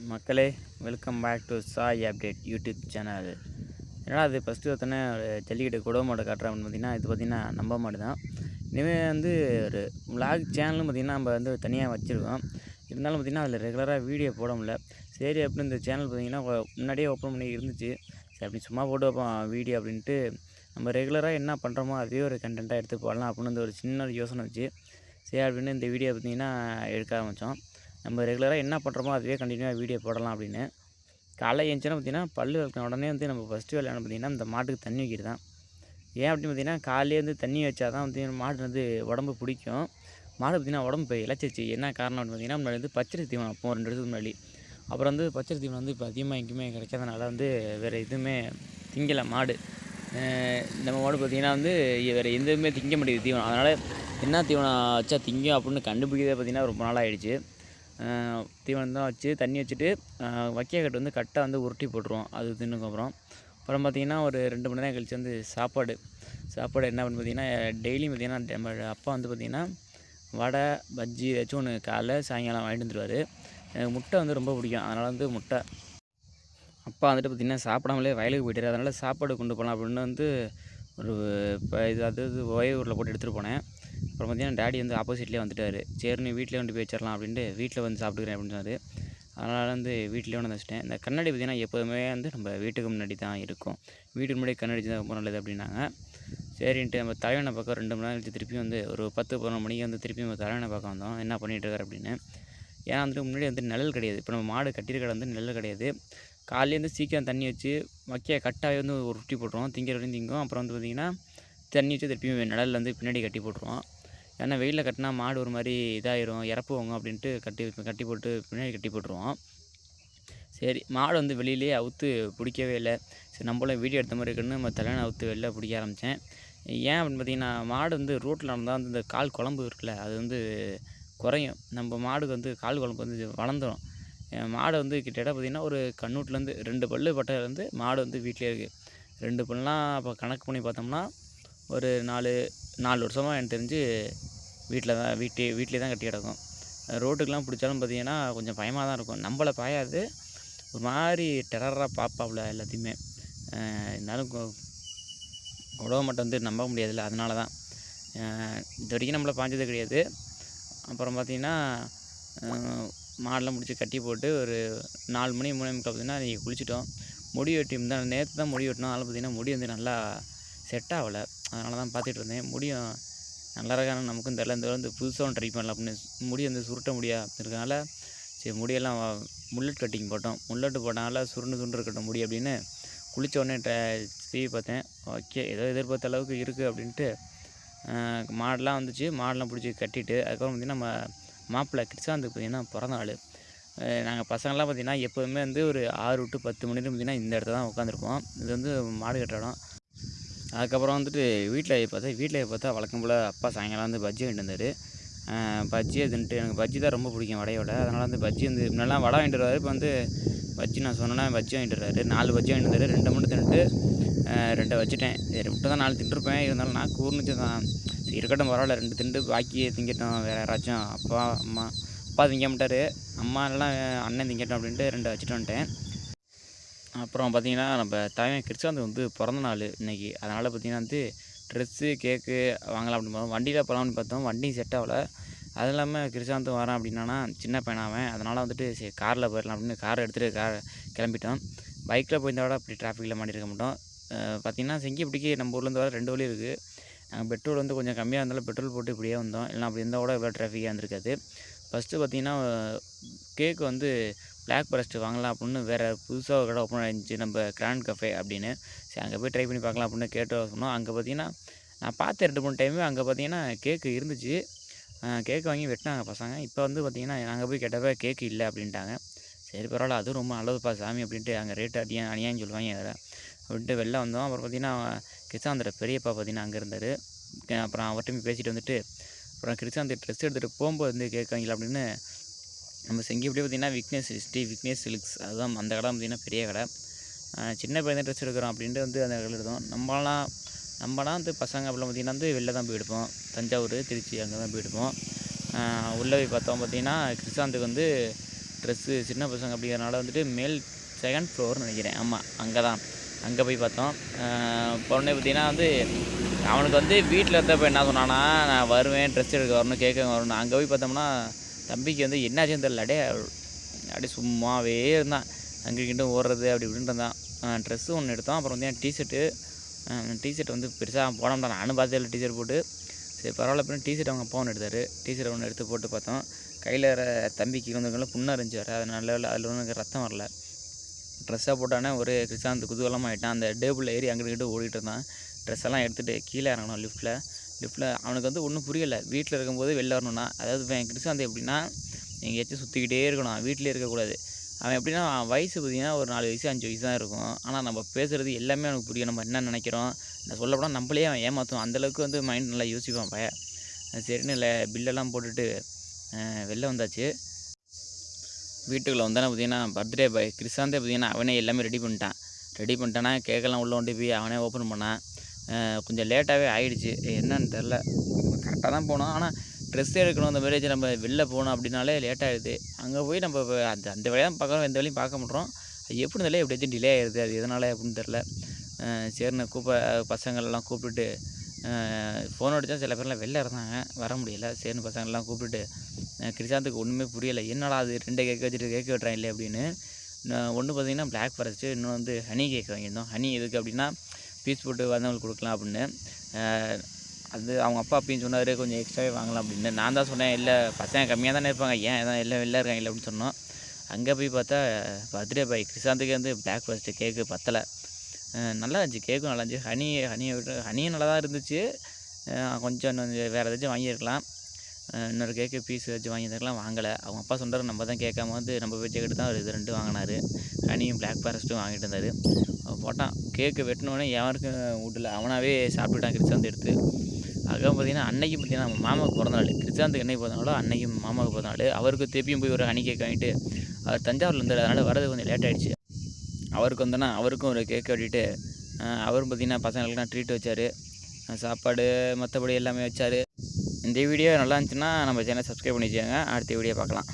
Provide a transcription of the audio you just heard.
மக்களே, welcome back to Chai update YouTube channel. என்னடா அது ஃபஸ்ட்டு ஒருத்தனே ஜல்லிக்கட்டு குடவ மாடு காட்டுறான் அப்படின்னு பார்த்தீங்கன்னா, இது பார்த்தீங்கன்னா நம்ம மாடு தான். இனிமேல் வந்து ஒரு விளாக் சேனலும் பார்த்தீங்கன்னா நம்ம வந்து தனியாக வச்சுருக்கோம். இருந்தாலும் பார்த்தீங்கன்னா அதில் ரெகுலராக வீடியோ போட முடியல. சரி அப்படின்னு இந்த சேனல் பார்த்தீங்கன்னா முன்னாடியே ஓப்பன் பண்ணி இருந்துச்சு. சரி அப்படி சும்மா போட்டு வைப்போம் வீடியோ அப்படின்ட்டு நம்ம ரெகுலராக என்ன பண்ணுறோமோ அதுவே ஒரு கண்டென்ட்டாக எடுத்து போடலாம் அப்படின்னு வந்து ஒரு சின்ன ஒரு யோசனை வச்சு சரி அப்படின்னு இந்த வீடியோ பார்த்தீங்கன்னா எடுக்க ஆரம்பித்தோம். நம்ம ரெகுலராக என்ன பண்ணுறோமோ அதுவே கண்டினியூவாக வீடியோ போடலாம் அப்படின்னு. காலைல எழுந்திரிச்சோன்னா பார்த்தீங்கன்னா, பல்லு விளக்குன உடனே வந்து நம்ம ஃபஸ்ட்டு வேலை என்ன பார்த்தீங்கன்னா, இந்த மாட்டுக்கு தண்ணி வைக்கிறது தான். ஏன் அப்படின்னு பார்த்தீங்கன்னா, காலையிலே வந்து தண்ணி வச்சா தான் வந்து மாடு வந்து உடம்பு பிடிக்கும். மாடு பார்த்தீங்கன்னா உடம்பு இப்போ இளைச்சிருச்சு. என்ன காரணம் அப்படின்னு பார்த்தீங்கன்னா, முன்னாடி வந்து பச்சரிசி தீவனம் அப்போ 2 வருஷத்துக்கு முன்னாடி. அப்புறம் வந்து பச்சரிசி தீவனம் வந்து இப்போ அதிகமாக எங்கேயுமே கிடைக்காதனால வந்து வேறு எதுவுமே திங்கலை மாடு. நம்ம மாடு பார்த்தீங்கன்னா வந்து வேறு எதுவுமே திங்க மாட்டேங்குது தீவனம். அதனால் என்ன தீவனம் வச்சா திங்கும் அப்படின்னு கண்டுபிடிக்கிறதே பார்த்தீங்கன்னா ரொம்ப நாள் ஆகிடுச்சு. தீவனம் தான் வச்சு தண்ணி வச்சுட்டு வைக்கக்கட்டு வந்து கட்டை வந்து உருட்டி போட்டுருவோம். அது தின்னதுக்கப்புறம் அப்புறம் பார்த்திங்கன்னா ஒரு 2 மணி நேரம் கழிச்சு வந்து சாப்பாடு என்ன அப்படின்னு பார்த்தீங்கன்னா, டெய்லியும் பார்த்திங்கன்னா நம்ம அப்பா வந்து பார்த்திங்கன்னா வடை, பஜ்ஜி ஏதாச்சும் ஒன்று காலைல சாயங்காலம் வாங்கிட்டு வந்துடுவார். எனக்கு முட்டை வந்து ரொம்ப பிடிக்கும். அதனால் வந்து முட்டை அப்பா வந்துட்டு பார்த்திங்கன்னா சாப்பிடாமலே வயலுக்கு போயிட்டாரு. அதனால் சாப்பாடு கொண்டு போகலாம் அப்படின்னு வந்து ஒரு இப்போ இது அதாவது ஒயர் போட்டு எடுத்துகிட்டு போனேன். அப்புறம் பார்த்தீங்கன்னா டாடி வந்து ஆப்போசிட்லேயே வந்துட்டார். சரின்னு வீட்டிலே கொண்டு போய் வச்சிடலாம் அப்படின்ட்டு வீட்டில் வந்து சாப்பிட்டுக்கிறேன் அப்படின்னு சொன்னார். அதனால் வந்து வீட்டிலே வந்து வச்சுட்டேன். இந்த கண்ணாடி பார்த்திங்கன்னா எப்போதுமே வந்து நம்ம வீட்டுக்கு முன்னாடி தான் இருக்கும். வீட்டுக்கு முன்னாடி கண்ணாடி தான் ரொம்ப நல்லது அப்படின்னாங்க. சரின்ட்டு நம்ம தலைவனை பார்க்க 2 மணி நேரம் கழிச்சு திருப்பி வந்து ஒரு 10, 11 மணிக்கு வந்து திருப்பி நம்ம தலைவனை பார்க்க வந்தோம். என்ன பண்ணிகிட்ருக்காரு அப்படின்னு. ஏன்னா வந்துட்டு முன்னாடி வந்து நிழல் கிடையாது. இப்போ நம்ம மாடு கட்டியிருக்கிற வந்து நிழல் கிடையாது. காலையிலேருந்து சீக்கிரம் தண்ணி வச்சு கட்டாவே வந்து ஒரு உருட்டி போட்டுருவோம். திங்கிற வரையும் திங்கும். அப்புறம் வந்து பார்த்திங்கன்னா தண்ணி வச்சு திருப்பியும் நிழலில் வந்து பின்னாடி கட்டி போட்டுருவோம். ஏன்னா வெயிலில் கட்டினா மாடு ஒரு மாதிரி இதாயிரும், இறப்புவாங்க அப்படின்ட்டு கட்டி போட்டு பின்னாடி கட்டி போட்டுருவோம். சரி மாடு வந்து வெளியிலேயே அவுத்து பிடிக்கவே இல்லை. சரி நம்மளும் வீடியோ எடுத்த மாதிரி இருக்குன்னு நம்ம தலைவனை அவுத்து வெளில பிடிக்க ஆரம்பித்தேன். ஏன் அப்படின்னு பார்த்தீங்கன்னா, மாடு வந்து ரோட்டில் நடந்தால் வந்து இந்த கால் குழம்பு இருக்குல்ல அது வந்து குறையும். நம்ம மாடுக்கு வந்து கால் குழம்பு வந்து வளர்ந்துடும். மாடு வந்து கிட்டத்தட்ட பார்த்திங்கன்னா ஒரு கண்ணூட்லேருந்து 2 பல்லு பட்டதுலேருந்து மாடு வந்து வீட்டிலே இருக்குது. 2 பல்லுலாம் அப்போ கணக்கு பண்ணி பார்த்தோம்னா ஒரு 4 வருஷமாக எனக்கு தெரிஞ்சு வீட்டிலே தான் கட்டி கிடக்கும். ரோட்டுக்கெலாம் பிடிச்சாலும் பார்த்திங்கன்னா கொஞ்சம் பயமாக தான் இருக்கும். நம்மள பாயாது, ஒரு மாதிரி டெரராக பார்ப்பாப்புல எல்லாத்தையுமே. இருந்தாலும் உடவ மட்டும் வந்து நம்ப முடியாதுல்ல, அதனால தான். இது வரைக்கும் நம்மள பாய்ஞ்சது கிடையாது. அப்புறம் பார்த்திங்கன்னா மாடெலாம் பிடிச்சி கட்டி போட்டு ஒரு 4 மணி 3:45 பார்த்திங்கன்னா இன்றைக்கி குளிச்சிட்டோம். முடி வெட்டி நேற்று தான் முடி வெட்டினோம். அதனால் பார்த்திங்கன்னா முடி வந்து நல்லா செட் ஆகலை. அதனால தான் பார்த்துட்டு இருந்தேன். முடியும் நல்லா இருக்கான்னு நமக்கும் தெரில. இந்த வந்து புதுசாக ஒன்று ட்ரை பண்ணலாம் அப்படின்னு முடி வந்து சுருட்ட முடியா இருக்கனால சரி முடியெல்லாம் முல்லட் கட்டிங் போட்டோம். முல்லட்டு போட்டனால சுருண்டு இருக்கட்டும் முடி அப்படின்னு குளித்த உடனே டிவி பார்த்தேன். ஓகே ஏதோ எதிர்பார்த்த அளவுக்கு இருக்குது அப்படின்ட்டு மாடெலாம் வந்துச்சு. மாடெலாம் பிடிச்சி கட்டிட்டு அதுக்கப்புறம் பார்த்திங்கன்னா நம்ம மாப்பிள்ளை கிருஷாந்துக்கு பார்த்திங்கன்னா பிறந்த நாள். நாங்கள் பசங்கள்லாம் பார்த்திங்கன்னா எப்போதுமே வந்து ஒரு 6 to 10 மணி நேரம் பார்த்திங்கன்னா இந்த இடத்துல தான் உட்காந்துருப்போம். இது வந்து மாடு கட்டுற இடம். அதுக்கப்புறம் வந்துட்டு வீட்டில் பார்த்தா வழக்கம் போல் அப்பா சாயங்காலம் வந்து பஜ்ஜி வாங்கிட்டு வந்தார். பஜ்ஜியை தின்ட்டு எனக்கு பஜ்ஜி தான் ரொம்ப பிடிக்கும் வடையோட. அதனால் வந்து பஜ்ஜி வந்து முன்னெல்லாம் வடை வாங்கிட்டு வருவார். இப்போ வந்து பஜ்ஜி நான் சொன்னேன்னா பஜ்ஜி வாங்கிட்டு வர்றாரு. 4 பஜ்ஜி வாங்கிட்டு வந்தார். 2 மட்டும் தின்னுட்டு 2 வச்சுட்டேன். சரி மட்டும் தான் 4 தின்றுருப்பேன். இருந்தாலும் நான் கூர்ந்துச்சு தான். சரி இருக்கட்டும் பரவாயில்ல 2 தின்ட்டு பாக்கியை திங்கட்டும் வேறு யாராச்சும் அப்பா அம்மா. அப்பா திங்க மாட்டார். அம்மா இல்லைனா அண்ணன் திங்கட்டும் அப்படின்ட்டு 2 வச்சுட்டு வந்துட்டேன். அப்புறம் பார்த்திங்கன்னா நம்ம தலைவன் கிருஷாந்த் வந்து பிறந்த நாள் இன்றைக்கி. அதனால் பார்த்திங்கன்னா வந்து ட்ரெஸ்ஸு, கேக்கு வாங்கலாம் அப்படின்னு பார்த்தோம். வண்டியில் போகலாம்னு பார்த்தோம். வண்டி செட் ஆகலை. அதுவும் இல்லாமல் கிருஷாந்தும் வரான் அப்படின்னா சின்ன பையனாவன். அதனால் வந்துட்டு சரி காரில் போயிடலாம் அப்படின்னு காரை எடுத்துகிட்டு கிளம்பிட்டோம். பைக்கில் போயிருந்தா விட அப்படி டிராஃபிக்கில் மாட்டியிருக்க மாட்டோம். பார்த்திங்கன்னா செங்கிப்பட்டிக்கு நம்ம ஊர்லேருந்து வர 2 வழி இருக்குது. நாங்கள் பெட்ரோல் வந்து கொஞ்சம் கம்மியாக இருந்தாலும் பெட்ரோல் போட்டு இப்படியே வந்தோம். இல்லைனா அப்படி இருந்தால் கூட இவ்வளோ டிராஃபிக்காக இருந்திருக்காது. ஃபஸ்ட்டு பார்த்திங்கன்னா கேக்கு வந்து பிளாக் ஃபாரஸ்ட்டு வாங்கலாம் அப்படின்னு வேறு புதுசாக ஒரு கடை ஓப்பன் ஆகிருந்துச்சி நம்ம கிராண்ட் கஃபே அப்படின்னு. சரி அங்கே போய் ட்ரை பண்ணி பார்க்கலாம் அப்படின்னு கேட்டு சொன்னோம். அங்கே பார்த்திங்கன்னா நான் பார்த்த 2, 3 டைமு அங்கே பார்த்திங்கன்னா கேக்கு இருந்துச்சு. கேக்கு வாங்கி வெட்டினாங்க பசங்க. இப்போ வந்து பார்த்திங்கன்னா நாங்கள் போய் கேட்டப்போ கேக்கு இல்லை அப்படின்ட்டாங்க. சரி பரவாயில்ல அதுவும் ரொம்ப நல்லதுப்பா சாமி அப்படின்ட்டு அங்கே ரேட்டு அநியாயம் சொல்லுவாங்க வேறு அப்படின்ட்டு வெளில வந்தோம். அப்புறம் பார்த்திங்கன்னா கிருஷாந்தோட பெரியப்பா பார்த்திங்கன்னா அங்கே இருந்தார். அப்புறம் அவர்கிட்ட பேசிட்டு வந்துட்டு அப்புறம் கிருஷாந்த் ட்ரெஸ் எடுத்துகிட்டு போகும்போது வந்து கேட்க வாங்கலாம் அப்படின்னு நம்ம செங்கிப்படியே பார்த்திங்கன்னா விக்னேஷ் சில்க்ஸ் அதுதான் அந்த கடை பார்த்திங்கன்னா பெரிய கடை. சின்ன பையன் தான் ட்ரெஸ் எடுக்கிறோம் அப்படின்ட்டு வந்து அந்த கடையில் எடுத்தோம். நம்மலாம் வந்து பசங்க அப்படிலாம் பார்த்திங்கன்னா வந்து வெளில தான் போய் எடுப்போம். தஞ்சாவூர், திருச்சி அங்கே தான் போய் எடுப்போம். உள்ளே போய் பார்த்தோம் பார்த்திங்கன்னா கிருஷாந்துக்கு வந்து ட்ரெஸ்ஸு சின்ன பசங்க அப்படிங்கிறனால வந்துட்டு மேல் 2nd ஃப்ளோர்னு நினைக்கிறேன். ஆமாம், அங்கே தான். அங்கே போய் பார்த்தோம். உடனே பார்த்திங்கன்னா வந்து அவனுக்கு வந்து வீட்டில் இருந்தப்போ என்ன சொன்னான்னா, நான் வருவேன், ட்ரெஸ் எடுக்க வரணும், கேட்க வரணும். அங்கே போய் பார்த்தோம்னா தம்பிக்கு வந்து என்னாச்சுன்னு தெரியல, அப்படியே சும்மாவே இருந்தான். அங்கே இங்கிட்டும் ஓடுறது அப்படி இப்படின்ட்டு இருந்தான். ட்ரெஸ்ஸு ஒன்று எடுத்தோம். அப்புறம் வந்து டிஷர்ட் வந்து பெருசாக போட மாட்டான். நானும் பார்த்தே இல்லை டிஷர்ட் போட்டு. சரி பரவாயில்ல அப்படின்னு டிஷர்ட் அவங்க அப்பா ஒன்று எடுத்தார். டிஷர்ட் ஒன்று எடுத்து போட்டு பார்த்தோம். கையில் தம்பிக்கு வந்து புண்ணாக இருந்துச்சு வேறு. அதனால அதில் ஒன்றும் ரத்தம் வரல. ட்ரெஸ்ஸாக போட்டானே ஒரு கிருஷாந்த் குதூகலமாக ஆகிட்டான். அந்த டேபிளில் ஏறி அங்கிட்டு ஓடிட்டு இருந்தான். ட்ரெஸ்ஸெல்லாம் எடுத்துகிட்டு கீழே இறங்கணும் லிஃப்ட்டில். அவனுக்கு வந்து ஒன்றும் புரியலை. வீட்டில் இருக்கும்போது வெளில வரணும்னா, அதாவது கிருஷாந்த் எப்படின்னா எங்கேயாச்சும் சுற்றிக்கிட்டே இருக்கணும், வீட்டிலே இருக்கக்கூடாது. அவன் எப்படின்னா வயசு பார்த்திங்கன்னா ஒரு 4 வயசு 5 வயசு தான் இருக்கும். ஆனால் நம்ம பேசுகிறது எல்லாமே அவனுக்கு புரியும். நம்ம என்ன நினைக்கிறோம், நான் சொல்லப்போனால் நம்மளே அவன் ஏமாற்றும். அந்தளவுக்கு வந்து மைண்ட் நல்லா யோசிப்பான் பையன். சரின்னு இல்லை பில்லெல்லாம் போட்டுட்டு வெளில வந்தாச்சு. வீட்டுக்குள்ளே வந்தானே பார்த்திங்கன்னா பர்த்டே பாய் கிருஷாந்தே பார்த்திங்கன்னா அவனே எல்லாமே ரெடி பண்ணிட்டானா கேக்கெல்லாம் உள்ளே கொண்டு போய் அவனே ஓப்பன் பண்ணான். கொஞ்சம் லேட்டாகவே ஆகிடுச்சு. என்னன்னு தெரில, கரெக்டாக தான் போனோம். ஆனால் ட்ரெஸ் எடுக்கணும், அந்த மாதிரி நம்ம வெளில போகணும் அப்படின்னாலே லேட் ஆகிடுது. அங்கே போய் நம்ம அந்த வேலையை தான் பார்க்குறோம், எந்த வேலையும் பார்க்க மாட்டோம். அது எப்படி இருந்தாலே எப்படியாச்சும் டிலே ஆகிடுது. அது எதனால் அப்படின்னு தெரில. சரின்னு பசங்களெல்லாம் கூப்பிட்டுட்டு ஃபோன் அடித்தா சில பேர்லாம் வெளில இருந்தாங்க, வர முடியலை. சரின்னு பசங்களெலாம் கூப்பிட்டுட்டு கிருஷாந்துக்கு ஒன்றுமே புரியலை. என்னடா அது 2 கேக் வச்சுட்டு கேக் வெட்டுறான் இல்லை அப்படின்னு. ஒன்று பார்த்திங்கன்னா பிளாக் ஃபாரஸ்ட்டு, இன்னும் வந்து ஹனி கேக் வாங்கியிருந்தோம். ஹனி எதுக்கு அப்படின்னா பீஸ் போட்டு வந்தவங்களுக்கு கொடுக்கலாம் அப்படின்னு. அது அவங்க அப்பா அப்படின்னு சொன்னார், கொஞ்சம் எக்ஸ்ட்ராவே வாங்கலாம் அப்படின்னு. நான் தான் சொன்னேன், இல்லை பசங்க கம்மியாக தானே இருப்பாங்க, ஏன் எல்லாம் எல்லாம் வெளில இருக்காங்க இல்லை அப்படின்னு சொன்னோம். அங்கே போய் பார்த்தா பர்த்டே பாய் கிருஷாந்துக்கு வந்து பிளாக் ஃபாரஸ்ட்டு கேக்கு பத்தலை. நல்லா இருந்துச்சு, கேக்கும் நல்லா இருந்துச்சு. ஹனியும் நல்லா தான் இருந்துச்சு. கொஞ்சம் இன்னும் வேறு ஏதாச்சும் வாங்கியிருக்கலாம். இன்னொரு கேக்கு பீஸ் வச்சு வாங்கியிருக்கலாம், வாங்கலை. அவங்க அப்பா சொன்னார், நம்ம தான் கேட்காம வந்து நம்ம போய் கேட்டு தான் இது 2 வாங்கினார். ஹனியும் பிளாக் ஃபாரஸ்ட்டும் வாங்கிட்டு இருந்தார். போட்டான். கேக்கு வெட்டினோடனே யாருக்கும் வீட்டில் அவனாவே சாப்பிட்டுட்டான் கிருஷாந்த் எடுத்து. அதுக்கப்புறம் பார்த்திங்கன்னா அன்னைக்கு பார்த்திங்கன்னா நம்ம மாமாவுக்கு பிறந்தநாள். கிருஷாந்துக்கு என்னைக்கு பிறந்தநாளோ அன்னைக்கு மாமாவுக்கு பிறந்தநாள். அவருக்கு திருப்பியும் போய் ஒரு ஹனி கேக் வாங்கிட்டு அவர் தஞ்சாவூரில் இருந்தார். அதனால் வரது கொஞ்சம் லேட் ஆகிடுச்சு. அவருக்கு வந்தோன்னா அவருக்கும் ஒரு கேக் வெட்டிட்டு அவரும் பார்த்திங்கன்னா பசங்களுக்குலாம் ட்ரீட் வச்சார். சாப்பாடு மற்றபடி எல்லாமே வச்சார். இந்த வீடியோ நல்லா இருந்துச்சுன்னா நம்ம சேனலை சப்ஸ்கிரைப் பண்ணி வச்சுக்கோங்க. அடுத்த வீடியோ பார்க்கலாம்.